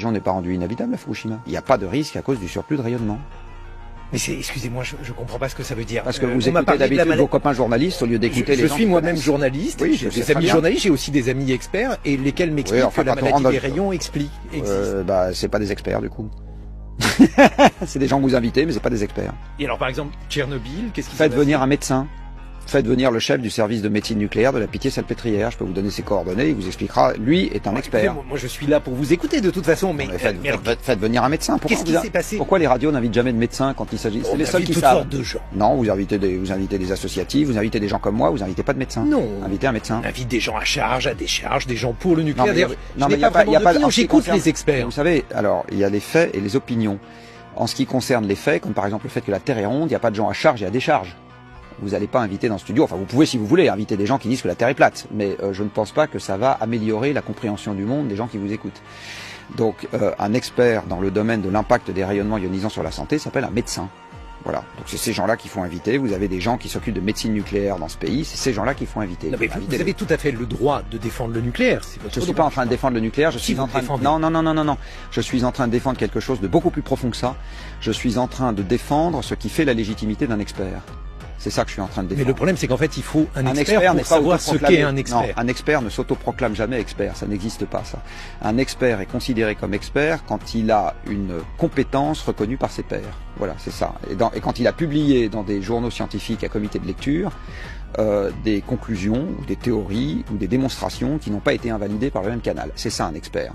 région n'est pas rendue inhabitable à Fukushima. Il n'y a pas de risque à cause du surplus de rayonnement. Mais excusez-moi, je comprends pas ce que ça veut dire. Parce que vous écoutez d'habitude vos copains journalistes au lieu d'écouter les gens. Je suis moi-même journaliste, oui, j'ai des amis journalistes, j'ai aussi des amis experts, et lesquels m'expliquent que la maladie des rayons existe. C'est pas des experts du coup. C'est des gens que vous invitez, mais c'est pas des experts. Et alors par exemple, Tchernobyl, qu'est-ce qui Faites venir un médecin. Faites venir le chef du service de médecine nucléaire de la Pitié-Salpêtrière. Je peux vous donner ses coordonnées, il vous expliquera. Lui est un expert. Moi je suis là pour vous écouter de toute façon, mais faites venir un médecin. Qu'est-ce qui s'est passé? Pourquoi les radios n'invitent jamais de médecins quand il s'agit? C'est les seuls qui savent. Toutes sortes de gens. Non, vous invitez des associatifs, vous invitez des gens comme moi, vous invitez pas de médecins. Non. Invitez un médecin. On invite des gens à charge, à décharge, des gens pour le nucléaire. Non, mais il n'y a pas. J'écoute les experts. Vous savez, alors il y a les faits et les opinions. En ce qui concerne les faits, comme par exemple le fait que la Terre est ronde, il n'y a pas de gens à charge et à décharge. Vous n'allez pas inviter dans le studio, enfin vous pouvez si vous voulez inviter des gens qui disent que la Terre est plate, mais je ne pense pas que ça va améliorer la compréhension du monde des gens qui vous écoutent. Donc un expert dans le domaine de l'impact des rayonnements ionisants sur la santé s'appelle un médecin. Voilà, donc c'est ces gens-là qu'il faut inviter. Vous avez des gens qui s'occupent de médecine nucléaire dans ce pays, c'est ces gens-là qu'il faut inviter. Non, mais vous avez tout à fait le droit de défendre le nucléaire. Je suis pas en train de défendre le nucléaire, je suis en train de... Non. Je suis en train de défendre quelque chose de beaucoup plus profond que ça. Je suis en train de défendre ce qui fait la légitimité d'un expert. C'est ça que je suis en train de défendre. Mais le problème, c'est qu'en fait, il faut un expert pour savoir ce qu'est un expert. Non, un expert ne s'autoproclame jamais expert, ça n'existe pas, ça. Un expert est considéré comme expert quand il a une compétence reconnue par ses pairs. Voilà, c'est ça. Et quand il a publié dans des journaux scientifiques à comité de lecture des conclusions, ou des théories, ou des démonstrations qui n'ont pas été invalidées par le même canal. C'est ça, un expert.